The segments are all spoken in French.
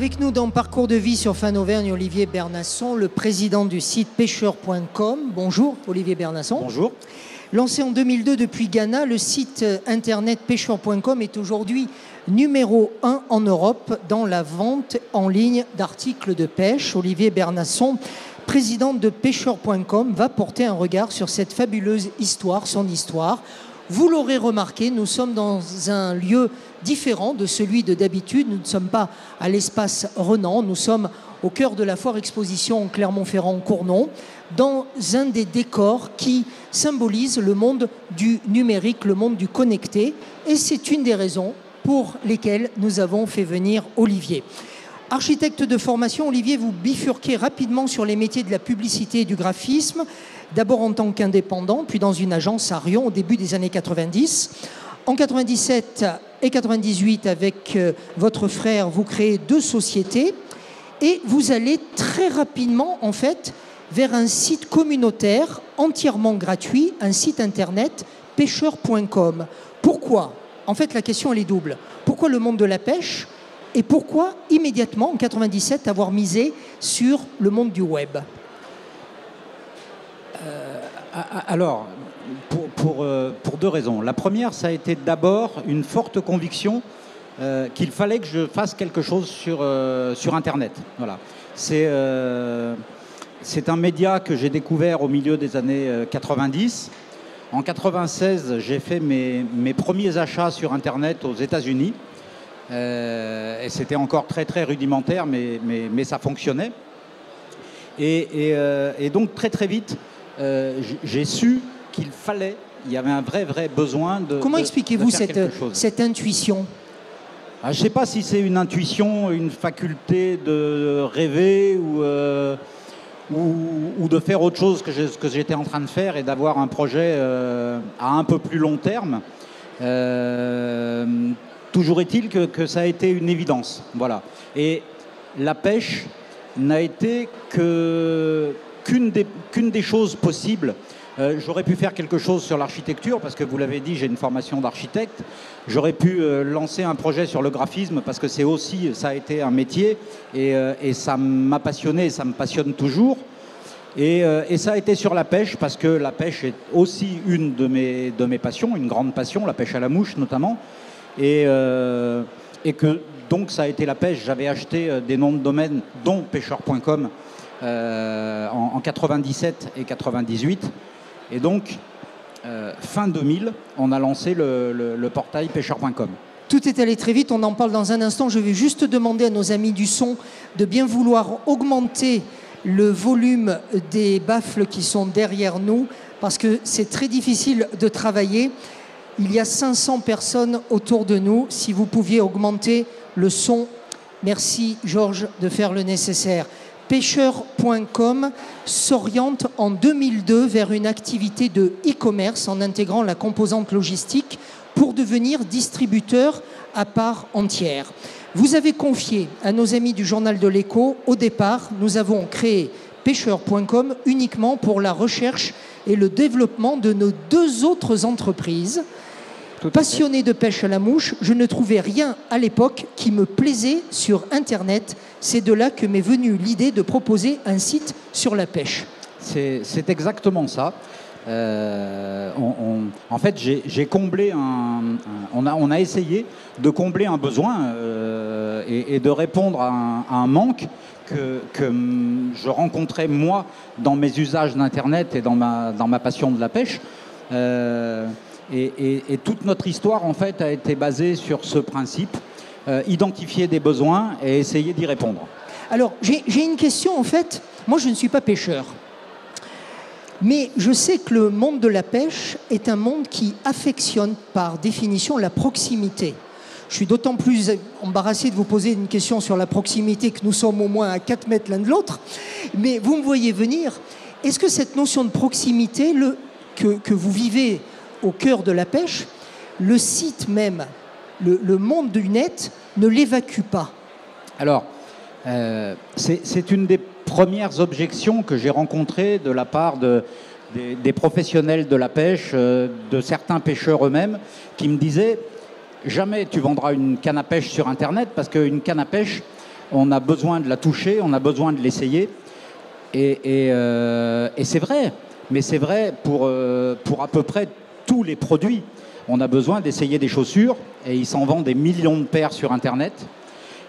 Avec nous dans Parcours de vie sur Fin Auvergne, Olivier Bernasson, le président du site pêcheur.com. Bonjour Olivier Bernasson. Bonjour. Lancé en 2002 depuis Ghana, le site internet pêcheur.com est aujourd'hui numéro 1 en Europe dans la vente en ligne d'articles de pêche. Olivier Bernasson, président de pêcheur.com, va porter un regard sur cette fabuleuse histoire, son histoire. Vous l'aurez remarqué, nous sommes dans un lieu différent de celui de d'habitude. Nous ne sommes pas à l'espace Renan, nous sommes au cœur de la foire exposition Clermont-Ferrand-Cournon, dans un des décors qui symbolise le monde du numérique, le monde du connecté. Et c'est une des raisons pour lesquelles nous avons fait venir Olivier. Architecte de formation, Olivier, vous bifurquez rapidement sur les métiers de la publicité et du graphisme, d'abord en tant qu'indépendant, puis dans une agence à Rion au début des années 90. En 97 et 98, avec votre frère, vous créez 2 sociétés et vous allez très rapidement, en fait, vers un site communautaire entièrement gratuit, un site internet pêcheur.com. Pourquoi ? En fait, la question, elle est double. Pourquoi le monde de la pêche ? Et pourquoi, immédiatement, en 97, avoir misé sur le monde du web ? Alors, pour 2 raisons. La première, ça a été d'abord une forte conviction qu'il fallait que je fasse quelque chose sur Internet. Voilà. C'est un média que j'ai découvert au milieu des années 90. En 96, j'ai fait mes premiers achats sur Internet aux États-Unis. Et c'était encore très très rudimentaire, mais ça fonctionnait. Et donc très vite, j'ai su qu'il fallait, il y avait un vrai besoin de. Comment expliquez-vous cette intuition ? Je ne sais pas si c'est une intuition, une faculté de rêver ou de faire autre chose que j'étais en train de faire et d'avoir un projet à un peu plus long terme. Toujours est-il que ça a été une évidence. Voilà. Et la pêche n'a été qu'une des choses possibles. J'aurais pu faire quelque chose sur l'architecture, parce que vous l'avez dit, j'ai une formation d'architecte. J'aurais pu lancer un projet sur le graphisme, parce que ça a été un métier, et ça m'a passionné, et ça me passionne toujours. Et ça a été sur la pêche, parce que la pêche est aussi une de mes passions, une grande passion, la pêche à la mouche notamment. Et que donc ça a été la pêche. J'avais acheté des noms de domaine, dont pêcheur.com, en 97 et 98. Et donc, fin 2000, on a lancé le portail pêcheur.com. Tout est allé très vite, on en parle dans un instant. Je vais juste demander à nos amis du son de bien vouloir augmenter le volume des baffles qui sont derrière nous, parce que c'est très difficile de travailler. Il y a 500 personnes autour de nous. Si vous pouviez augmenter le son, merci Georges de faire le nécessaire. Pêcheur.com s'oriente en 2002 vers une activité de e-commerce en intégrant la composante logistique pour devenir distributeur à part entière. Vous avez confié à nos amis du journal de l'Écho, au départ, nous avons créé Pêcheur.com uniquement pour la recherche et le développement de nos 2 autres entreprises. Passionné de pêche à la mouche, je ne trouvais rien à l'époque qui me plaisait sur Internet. C'est de là que m'est venue l'idée de proposer un site sur la pêche. C'est exactement ça. En fait, j'ai comblé on a essayé de combler un besoin et de répondre à un manque que je rencontrais moi dans mes usages d'Internet et dans ma passion de la pêche. Et toute notre histoire, en fait, a été basée sur ce principe, identifier des besoins et essayer d'y répondre. Alors, j'ai une question, en fait. Moi, je ne suis pas pêcheur. Mais je sais que le monde de la pêche est un monde qui affectionne, par définition, la proximité. Je suis d'autant plus embarrassé de vous poser une question sur la proximité que nous sommes au moins à 4 mètres l'un de l'autre. Mais vous me voyez venir. Est-ce que cette notion de proximité, que vous vivez au cœur de la pêche, le site même, le monde du net, ne l'évacue pas? Alors, c'est une des premières objections que j'ai rencontrées de la part des professionnels de la pêche, de certains pêcheurs eux-mêmes, qui me disaient « Jamais tu vendras une canne à pêche sur Internet, parce qu'une canne à pêche, on a besoin de la toucher, on a besoin de l'essayer. Et c'est vrai, mais c'est vrai pour à peu près tous les produits. On a besoin d'essayer des chaussures, et il s'en vend des millions de paires sur Internet.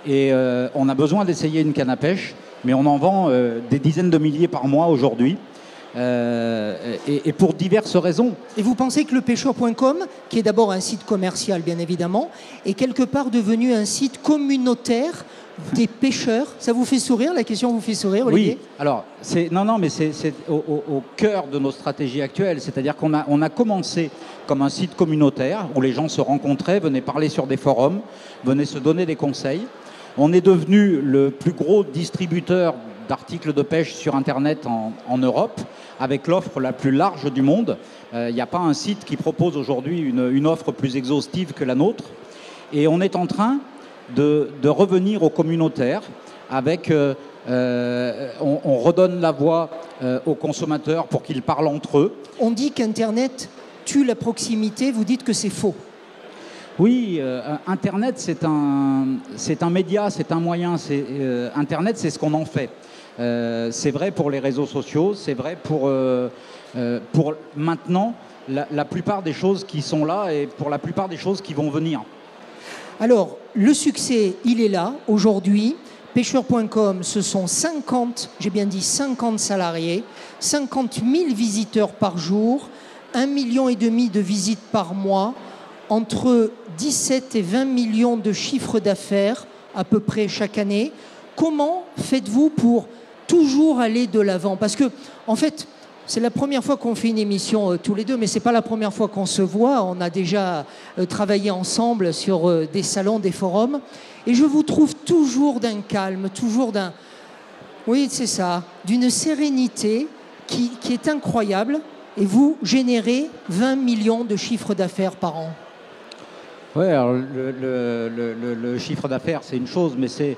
Et on a besoin d'essayer une canne à pêche, mais on en vend des dizaines de milliers par mois aujourd'hui. Et pour diverses raisons. Et vous pensez que le pêcheur.com, qui est d'abord un site commercial bien évidemment, est quelque part devenu un site communautaire des pêcheurs? Ça vous fait sourire? La question vous fait sourire, Olivier? Oui, alors, c'est au cœur de nos stratégies actuelles. C'est-à-dire qu'on a commencé comme un site communautaire où les gens se rencontraient, venaient parler sur des forums, venaient se donner des conseils. On est devenu le plus gros distributeur d'articles de pêche sur Internet en Europe, avec l'offre la plus large du monde. Il n'y a pas un site qui propose aujourd'hui une offre plus exhaustive que la nôtre. Et on est en train de revenir au communautaire avec... on redonne la voix aux consommateurs pour qu'ils parlent entre eux. On dit qu'Internet tue la proximité, vous dites que c'est faux. Oui, Internet, c'est un média, c'est un moyen. Internet, c'est ce qu'on en fait. C'est vrai pour les réseaux sociaux, c'est vrai pour maintenant la plupart des choses qui sont là et pour la plupart des choses qui vont venir. Alors, le succès, il est là aujourd'hui. Pêcheur.com, ce sont 50, j'ai bien dit 50 salariés, 50 000 visiteurs par jour, 1,5 million de visites par mois, entre 17 et 20 millions de chiffres d'affaires à peu près chaque année. Comment faites-vous pour toujours aller de l'avant? Parce que, en fait, c'est la première fois qu'on fait une émission tous les deux, mais ce n'est pas la première fois qu'on se voit. On a déjà travaillé ensemble sur des salons, des forums. Et je vous trouve toujours d'un calme, toujours d'un... Oui, c'est ça, d'une sérénité qui est incroyable. Et vous générez 20 millions de chiffres d'affaires par an. Oui, alors le chiffre d'affaires, c'est une chose, mais c'est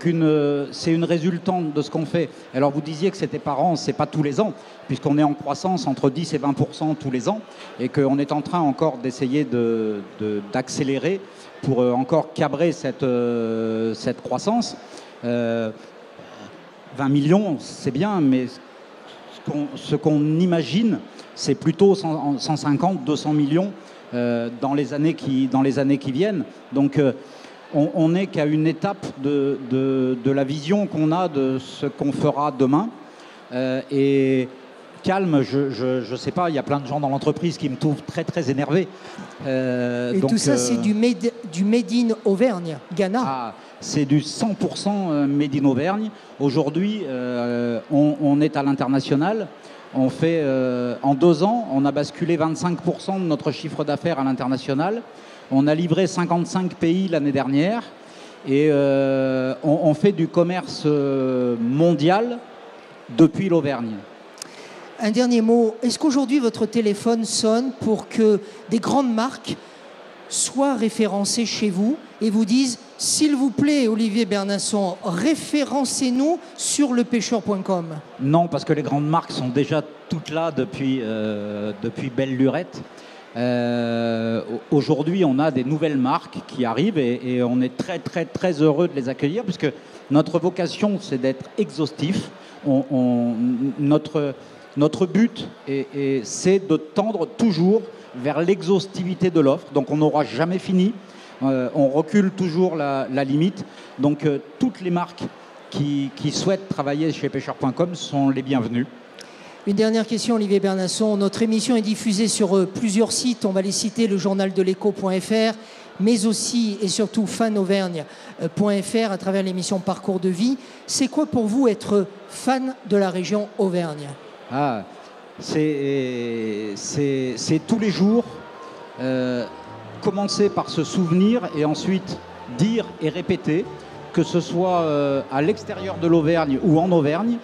une résultante de ce qu'on fait. Alors vous disiez que c'était par an, c'est pas tous les ans, puisqu'on est en croissance entre 10 et 20% tous les ans, et qu'on est en train encore d'essayer d'accélérer pour encore cabrer cette croissance. 20 millions, c'est bien, mais ce qu'on imagine, c'est plutôt 150, 200 millions dans les années qui viennent. Donc on n'est qu'à une étape de la vision qu'on a de ce qu'on fera demain. Et calme, je ne sais pas, il y a plein de gens dans l'entreprise qui me trouvent très très énervé. Et donc, tout ça, c'est du made in Auvergne, Ghana. Ah, c'est du 100% made in Auvergne. Aujourd'hui, on est à l'international. On fait, en 2 ans, on a basculé 25% de notre chiffre d'affaires à l'international. On a livré 55 pays l'année dernière. Et on fait du commerce mondial depuis l'Auvergne. Un dernier mot. Est-ce qu'aujourd'hui, votre téléphone sonne pour que des grandes marques soient référencées chez vous et vous disent « S'il vous plaît, Olivier Bernasson, référencez-nous sur lepêcheur.com » ? Non, parce que les grandes marques sont déjà toutes là depuis belle lurette. Aujourd'hui, on a des nouvelles marques qui arrivent et on est très, très, très heureux de les accueillir puisque notre vocation, c'est d'être exhaustif. Notre but, c'est de tendre toujours vers l'exhaustivité de l'offre. Donc, on n'aura jamais fini. On recule toujours la limite. Donc, toutes les marques qui souhaitent travailler chez pêcheur.com sont les bienvenues. Une dernière question, Olivier Bernasson. Notre émission est diffusée sur plusieurs sites. On va les citer, le journal de l'écho.fr, mais aussi et surtout fanauvergne.fr à travers l'émission Parcours de vie. C'est quoi pour vous être fan de la région Auvergne ? Ah, c'est tous les jours commencer par se souvenir et ensuite dire et répéter, que ce soit à l'extérieur de l'Auvergne ou en Auvergne,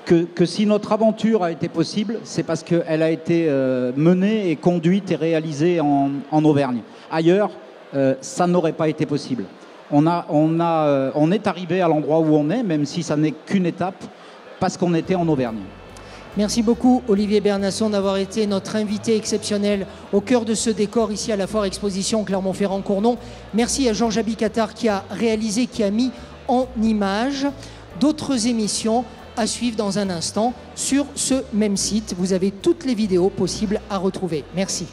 que si notre aventure a été possible, c'est parce qu'elle a été menée et conduite et réalisée en Auvergne. Ailleurs, ça n'aurait pas été possible. On est arrivé à l'endroit où on est, même si ça n'est qu'une étape, parce qu'on était en Auvergne. Merci beaucoup Olivier Bernasson d'avoir été notre invité exceptionnel au cœur de ce décor ici à la Foire Exposition Clermont-Ferrand-Cournon. Merci à Georges Abicatar qui a réalisé, qui a mis en images d'autres émissions à suivre dans un instant sur ce même site. Vous avez toutes les vidéos possibles à retrouver. Merci.